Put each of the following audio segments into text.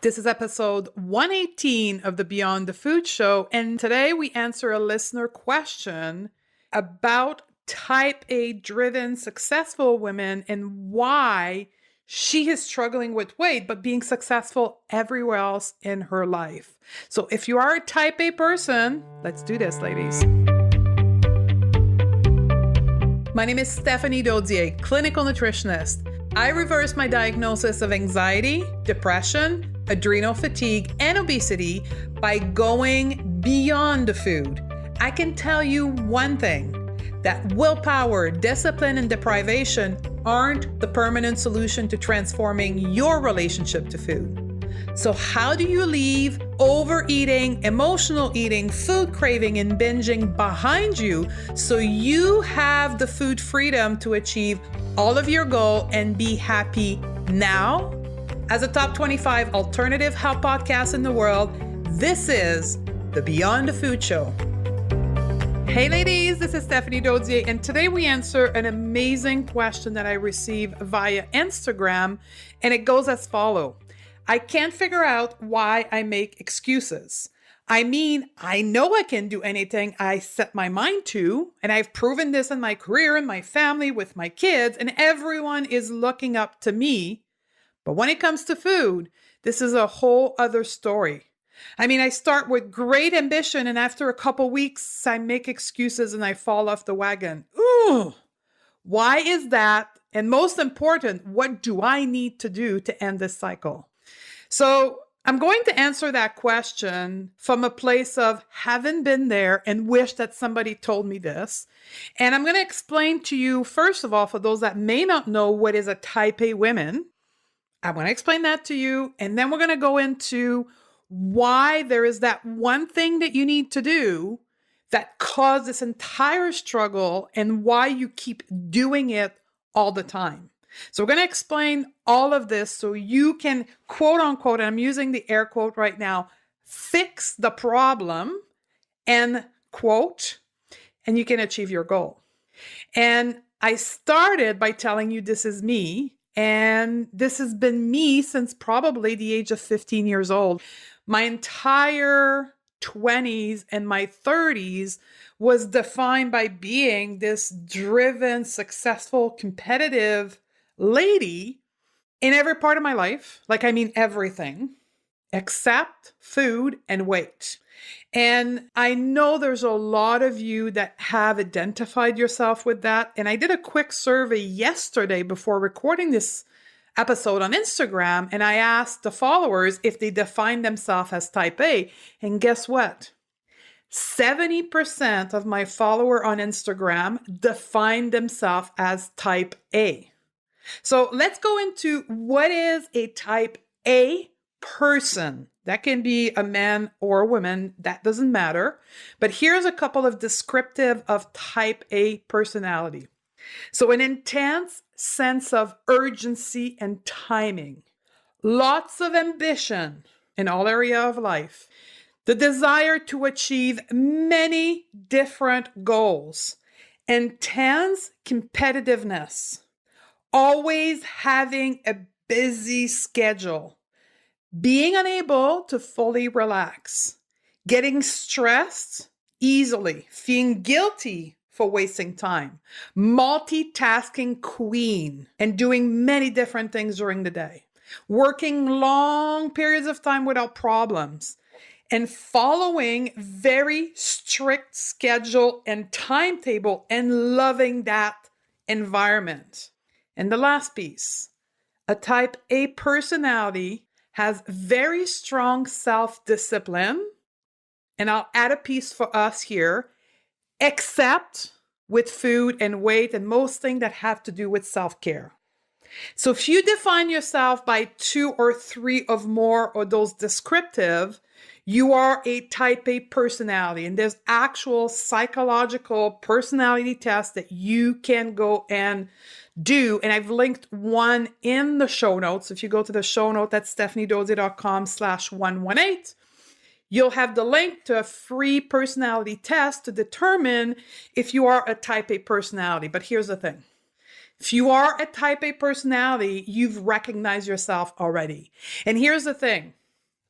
This is episode 118 of the Beyond the Food Show, and today we answer a listener question about type A driven successful women and why she is struggling with weight but being successful everywhere else in her life. So if you are a type A person, let's do this, ladies. My name is Stephanie Dodier, clinical nutritionist. I reversed my diagnosis of anxiety, depression, adrenal fatigue, and obesity by going beyond the food. I can tell you one thing, that willpower, discipline, and deprivation aren't the permanent solution to transforming your relationship to food. So how do you leave overeating, emotional eating, food craving, and binging behind you so you have the food freedom to achieve all of your goal and be happy now? As a top 25 alternative health podcast in the world, this is the Beyond the Food Show. Hey ladies, this is Stephanie Dodier, and today we answer an amazing question that I received via Instagram, and it goes as follows. I can't figure out why I make excuses. I mean, I know I can do anything I set my mind to, and I've proven this in my career, in my family, with my kids, and everyone is looking up to me. But when it comes to food, this is a whole other story. I mean, I start with great ambition, and after a couple weeks, I make excuses and I fall off the wagon. Ooh, why is that? And most important, what do I need to do to end this cycle? So I'm going to answer that question from a place of having been there and wish that somebody told me this. And I'm going to explain to you, first of all, for those that may not know what is a type A woman, I'm going to explain that to you. And then we're going to go into why there is that one thing that you need to do that caused this entire struggle and why you keep doing it all the time. So we're going to explain all of this so you can, quote unquote, and I'm using the air quote right now, fix the problem, end quote, and you can achieve your goal. And I started by telling you this is me, and this has been me since probably the age of 15 years old. My entire 20s and my 30s was defined by being this driven, successful, competitive lady in every part of my life. Like, I mean, everything except food and weight. And I know there's a lot of you that have identified yourself with that. And I did a quick survey yesterday before recording this episode on Instagram. And I asked the followers if they define themselves as type A. And guess what? 70% of my follower on Instagram define themselves as type A. So let's go into what is a type A person. That can be a man or a woman, that doesn't matter. But here's a couple of descriptive of type A personality. So an intense sense of urgency and timing, lots of ambition in all areas of life, the desire to achieve many different goals, intense competitiveness, always having a busy schedule, being unable to fully relax, getting stressed easily, feeling guilty for wasting time, multitasking queen, and doing many different things during the day, working long periods of time without problems, and following very strict schedule and timetable and loving that environment. And the last piece, a type A personality has very strong self-discipline. And I'll add a piece for us here, except with food and weight and most things that have to do with self-care. So if you define yourself by 2 or 3 of more of those descriptive, you are a type A personality. And there's actual psychological personality tests that you can go and do. And I've linked one in the show notes. If you go to the show note, that's stephaniedodier.com/118, you'll have the link to a free personality test to determine if you are a type A personality. But here's the thing. If you are a type A personality, you've recognized yourself already. And here's the thing.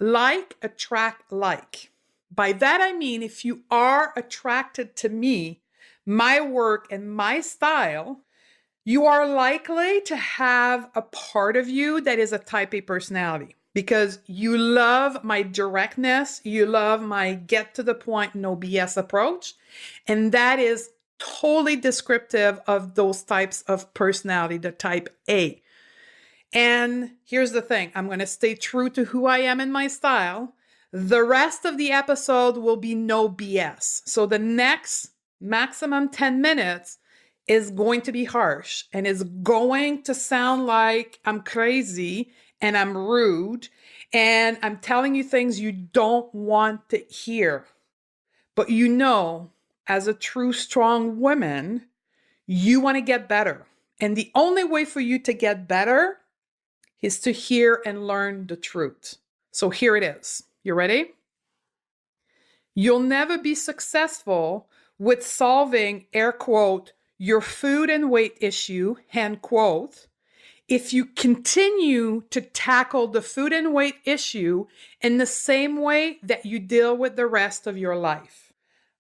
like attract like. By that I mean, if you are attracted to me, my work, and my style, you are likely to have a part of you that is a type A personality because you love my directness, you love my get to the point, no BS approach. And that is totally descriptive of those types of personality, the type A. And here's the thing, I'm going to stay true to who I am in my style. The rest of the episode will be no BS. So the next maximum 10 minutes is going to be harsh and is going to sound like I'm crazy and I'm rude and I'm telling you things you don't want to hear. But you know, as a true strong woman, you want to get better. And the only way for you to get better is to hear and learn the truth. So here it is. You ready? You'll never be successful with solving, air quote, your food and weight issue, hand quote, if you continue to tackle the food and weight issue in the same way that you deal with the rest of your life,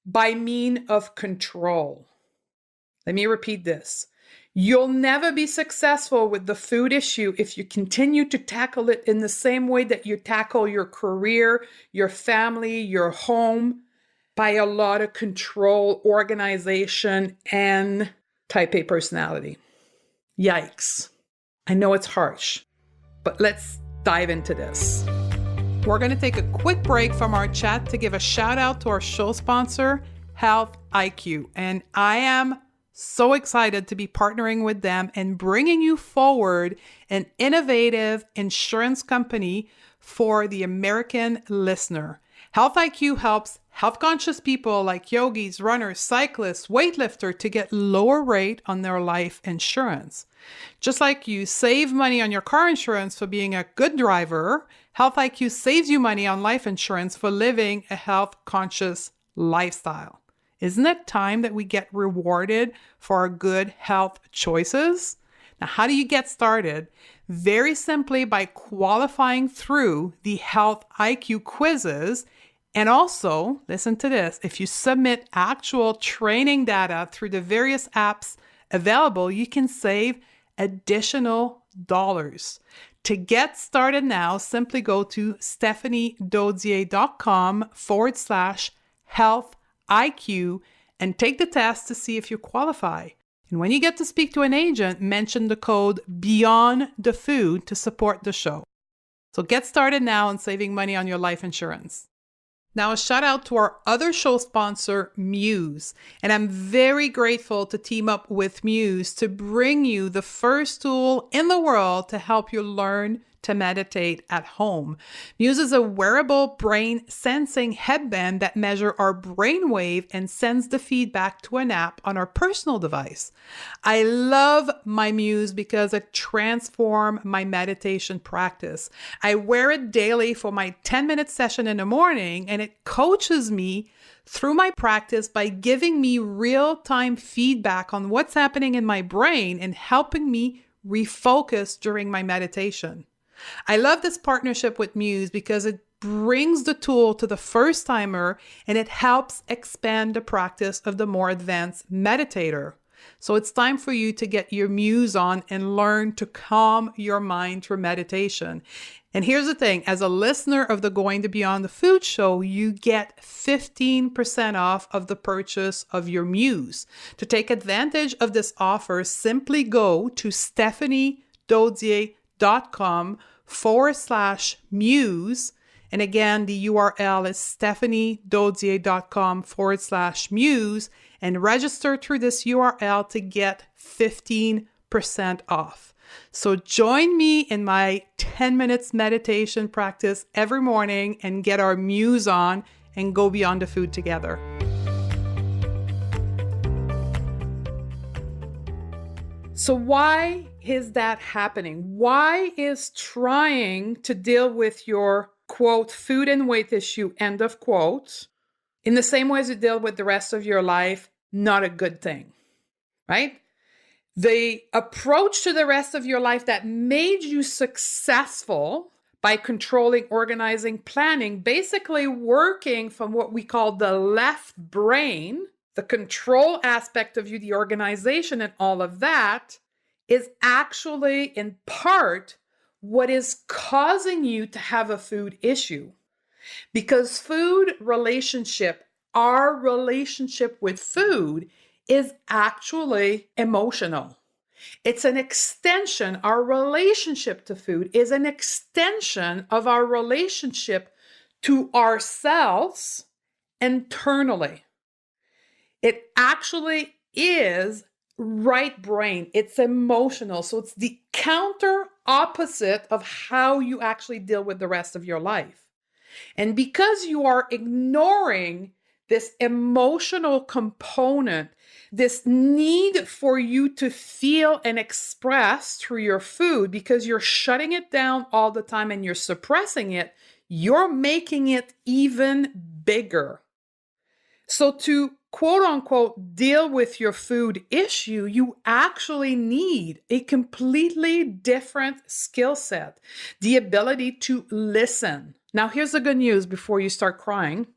by means of control. Let me repeat this. You'll never be successful with the food issue if you continue to tackle it in the same way that you tackle your career, your family, your home, by a lot of control, organization, and type A personality. Yikes. I know it's harsh, but let's dive into this. We're going to take a quick break from our chat to give a shout out to our show sponsor, Health IQ. And I am so excited to be partnering with them and bringing you forward an innovative insurance company for the American listener. Health IQ helps health-conscious people like yogis, runners, cyclists, weightlifters to get lower rate on their life insurance. Just like you save money on your car insurance for being a good driver, Health IQ saves you money on life insurance for living a health-conscious lifestyle. Isn't it time that we get rewarded for our good health choices? Now, how do you get started? Very simply by qualifying through the Health IQ quizzes. And also, listen to this, if you submit actual training data through the various apps available, you can save additional dollars. To get started now, simply go to stephaniedodier.com/health IQ and take the test to see if you qualify. And when you get to speak to an agent, mention the code Beyond the Food to support the show. So get started now on saving money on your life insurance. Now, a shout out to our other show sponsor, Muse. And I'm very grateful to team up with Muse to bring you the first tool in the world to help you learn to meditate at home. Muse is a wearable brain sensing headband that measures our brainwave and sends the feedback to an app on our personal device. I love my Muse because it transforms my meditation practice. I wear it daily for my 10-minute session in the morning, and it coaches me through my practice by giving me real-time feedback on what's happening in my brain and helping me refocus during my meditation. I love this partnership with Muse because it brings the tool to the first timer and it helps expand the practice of the more advanced meditator. So it's time for you to get your Muse on and learn to calm your mind through meditation. And here's the thing, as a listener of the Going to Beyond the Food show, you get 15% off of the purchase of your Muse. To take advantage of this offer, simply go to stephaniedodier.com/muse. And again, the URL is stephaniedodier.com/muse and register through this URL to get 15% off. So join me in my 10 minutes meditation practice every morning and get our Muse on and go beyond the food together. So why is that happening? Why is trying to deal with your, quote, food and weight issue, end of quote, in the same way as you deal with the rest of your life, not a good thing, right? The approach to the rest of your life that made you successful by controlling, organizing, planning, basically working from what we call the left brain, the control aspect of you, the organization and all of that, is actually in part what is causing you to have a food issue. Because food relationship, our relationship with food is actually emotional. It's an extension. Our relationship to food is an extension of our relationship to ourselves internally. It actually is right brain. It's emotional. So it's the counter opposite of how you actually deal with the rest of your life. And because you are ignoring this emotional component, this need for you to feel and express through your food, because you're shutting it down all the time and you're suppressing it, you're making it even bigger. So to quote unquote deal with your food issue, you actually need a completely different skill set, the ability to listen. Now, here's the good news before you start crying.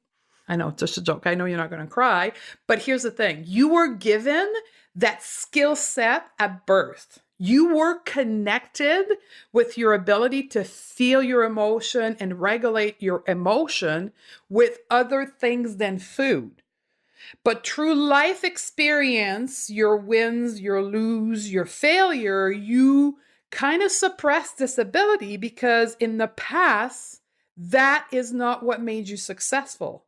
I know it's just a joke. I know you're not going to cry, but here's the thing. You were given that skill set at birth. You were connected with your ability to feel your emotion and regulate your emotion with other things than food. But through life experience, your wins, your lose, your failure, you kind of suppress this ability because in the past, that is not what made you successful.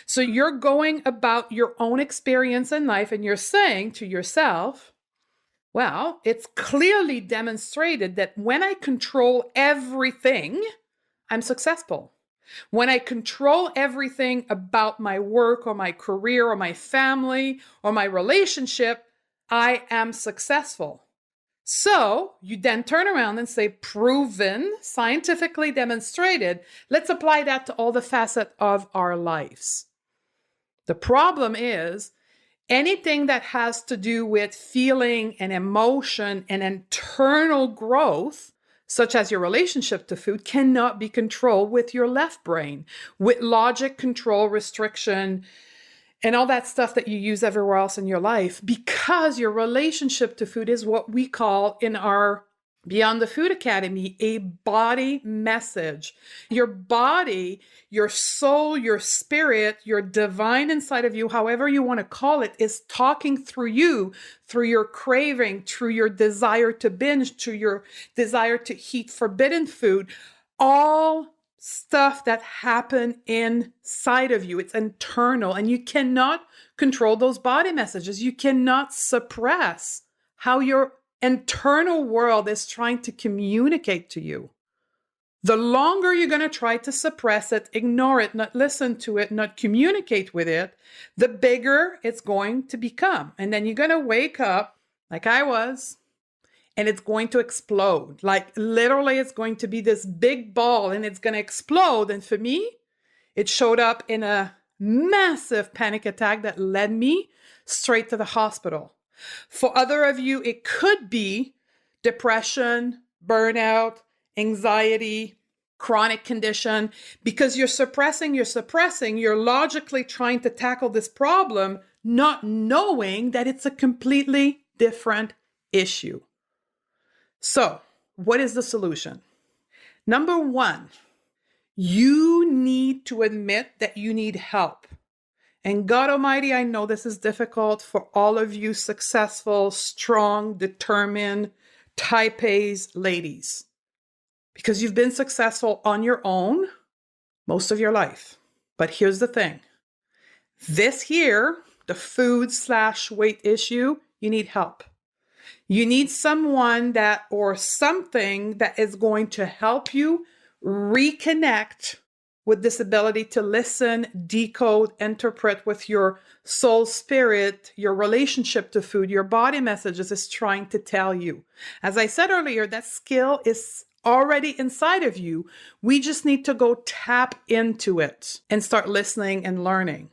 So you're going about your own experience in life and you're saying to yourself, well, it's clearly demonstrated that when I control everything, I'm successful. When I control everything about my work or my career or my family or my relationship, I am successful. So you then turn around and say, proven, scientifically demonstrated. Let's apply that to all the facets of our lives. The problem is anything that has to do with feeling and emotion and internal growth, such as your relationship to food, cannot be controlled with your left brain, with logic, control, restriction, and all that stuff that you use everywhere else in your life, because your relationship to food is what we call in our Beyond the Food Academy a body message. Your body, your soul, your spirit, your divine inside of you, however you want to call it, is talking through you, through your craving, through your desire to binge, through your desire to eat forbidden food, all stuff that happen inside of you. It's internal, and you cannot control those body messages. You cannot suppress how your internal world is trying to communicate to you. The longer you're going to try to suppress it, ignore it, not listen to it, not communicate with it, the bigger it's going to become. And then you're going to wake up like I was, and it's going to explode. Like literally it's going to be this big ball and it's going to explode. And for me, it showed up in a massive panic attack that led me straight to the hospital. For other of you, it could be depression, burnout, anxiety, chronic condition, because you're suppressing, you're logically trying to tackle this problem, not knowing that it's a completely different issue. So, what is the solution? Number one, you need to admit that you need help. And God Almighty, I know this is difficult for all of you successful, strong, determined, type A's ladies, because you've been successful on your own most of your life. But here's the thing. This here, the food/weight issue, you need help. You need someone that or something that is going to help you reconnect with this ability to listen, decode, interpret with your soul, spirit, your relationship to food, your body messages is trying to tell you. As I said earlier, that skill is already inside of you. We just need to go tap into it and start listening and learning.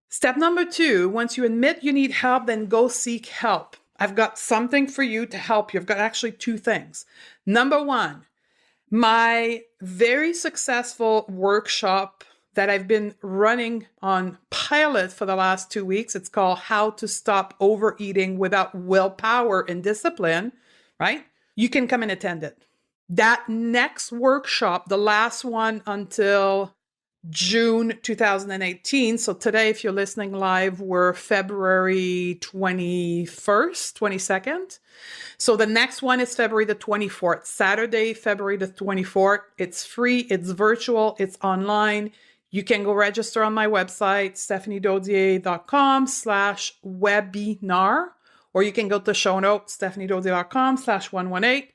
Step number 2, once you admit you need help, then go seek help. I've got something for you to help you. I've got actually 2 things. Number 1, My very successful workshop that I've been running on pilot for the last 2 weeks, it's called How to Stop Overeating Without Willpower and Discipline, right? You can come and attend it. That next workshop, the last one until June 2018. So today, if you're listening live, we're February 21st, 22nd. So the next one is February the 24th, Saturday, February the 24th. It's free, it's virtual, it's online. You can go register on my website, stephaniedodier.com/webinar, or you can go to show notes, stephaniedodier.com/118.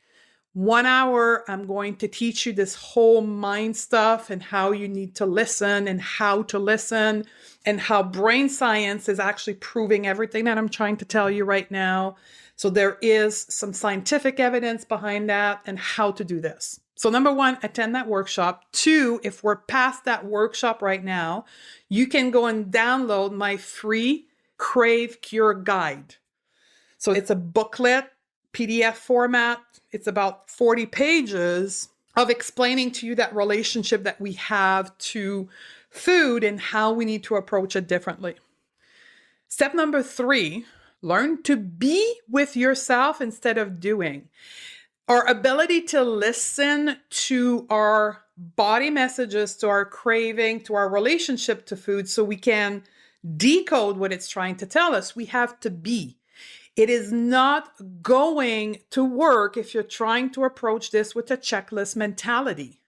1 hour, I'm going to teach you this whole mind stuff and how you need to listen and how to listen and how brain science is actually proving everything that I'm trying to tell you right now. So there is some scientific evidence behind that and how to do this. So number one, attend that workshop. Two, if we're past that workshop right now, you can go and download my free Crave Cure Guide. So it's a booklet, PDF format. It's about 40 pages of explaining to you that relationship that we have to food and how we need to approach it differently. Step number 3, learn to be with yourself instead of doing. Our ability to listen to our body messages, to our craving, to our relationship to food, so we can decode what it's trying to tell us, we have to be. It is not going to work if you're trying to approach this with a checklist mentality.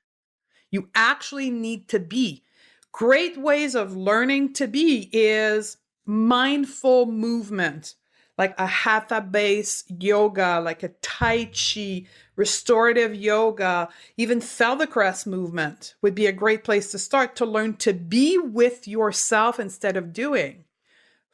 You actually need to be. Great ways of learning to be is mindful movement, like a hatha-based yoga, like a Tai Chi, restorative yoga, even Feldenkrais movement would be a great place to start to learn to be with yourself instead of doing.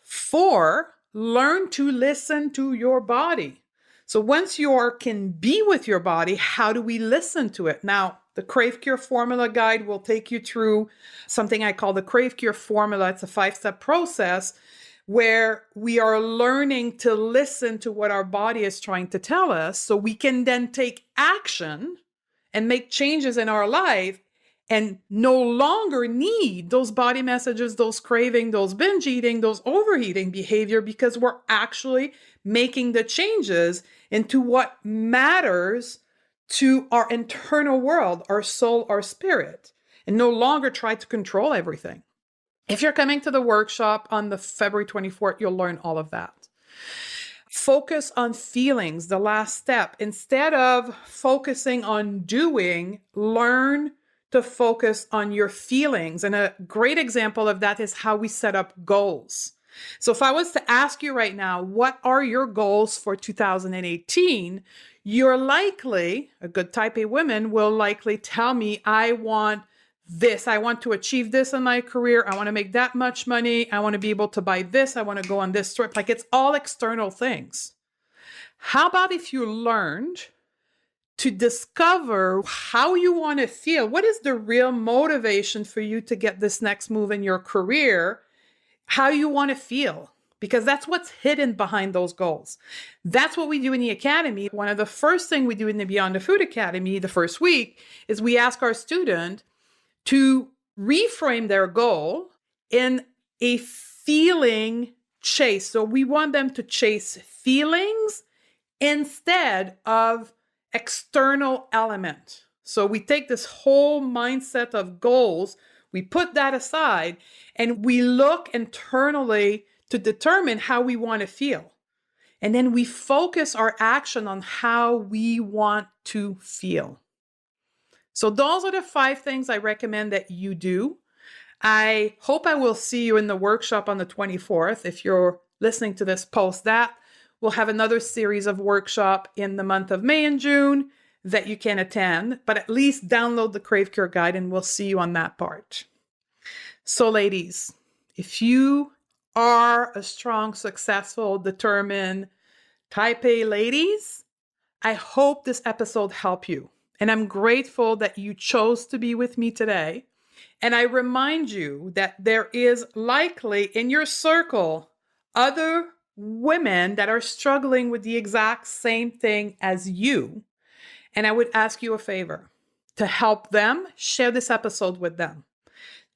4, learn to listen to your body. So once you can be with your body, how do we listen to it? Now, the Crave Cure Formula Guide will take you through something I call the Crave Cure Formula. It's a 5-step process where we are learning to listen to what our body is trying to tell us so we can then take action and make changes in our life and no longer need those body messages, those craving, those binge eating, those overeating behavior, because we're actually making the changes into what matters to our internal world, our soul, our spirit, and no longer try to control everything. If you're coming to the workshop on the February 24th, you'll learn all of that. Focus on feelings, the last step. Instead of focusing on doing, learn to focus on your feelings. And a great example of that is how we set up goals. So if I was to ask you right now, what are your goals for 2018? You're likely, a good type A woman will likely tell me, I want this. I want to achieve this in my career. I want to make that much money. I want to be able to buy this. I want to go on this trip. Like, it's all external things. How about if you learned to discover how you want to feel? What is the real motivation for you to get this next move in your career? How you want to feel? Because that's what's hidden behind those goals. That's what we do in the Academy. One of the first things we do in the Beyond the Food Academy, the first week, is we ask our student to reframe their goal in a feeling chase. So we want them to chase feelings instead of external element. So we take this whole mindset of goals, we put that aside, and we look internally to determine how we want to feel. And then we focus our action on how we want to feel. So those are the 5 things I recommend that you do. I hope I will see you in the workshop on the 24th. If you're listening to this post that, we'll have another series of workshop in the month of May and June that you can attend, but at least download the Crave Cure Guide and we'll see you on that part. So ladies, if you are a strong, successful, determined type A ladies, I hope this episode helped you. And I'm grateful that you chose to be with me today. And I remind you that there is likely in your circle other women that are struggling with the exact same thing as you. And I would ask you a favor. to help them, share this episode with them.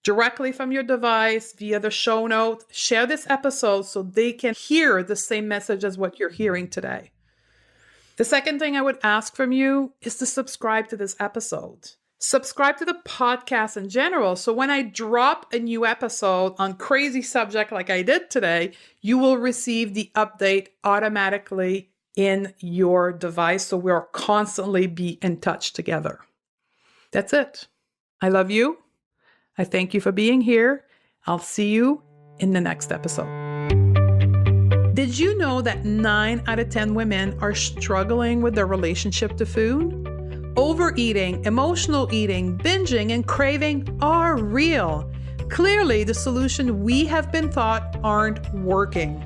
Directly from your device, via the show note, share this episode so they can hear the same message as what you're hearing today. The second thing I would ask from you is to subscribe to this episode. Subscribe to the podcast in general, so when I drop a new episode on crazy subject like I did today, you will receive the update automatically in your device, so we'll constantly be in touch together. That's it. I love you. I thank you for being here. I'll see you in the next episode. Did you know that 9 out of 10 women are struggling with their relationship to food? Overeating, emotional eating, binging, and craving are real. Clearly, the solution we have been taught aren't working.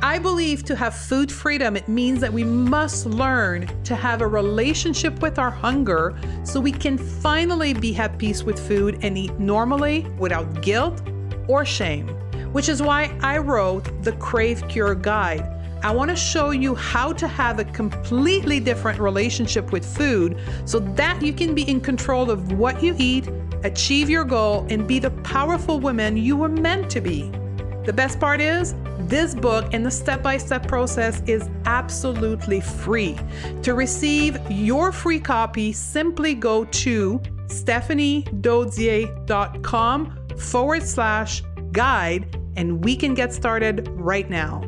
I believe to have food freedom, it means that we must learn to have a relationship with our hunger so we can finally be at peace with food and eat normally without guilt or shame, which is why I wrote the Crave Cure Guide. I want to show you how to have a completely different relationship with food so that you can be in control of what you eat, achieve your goal, and be the powerful woman you were meant to be. The best part is, this book and the step-by-step process is absolutely free. To receive your free copy, simply go to stephaniedodier.com/guide and we can get started right now.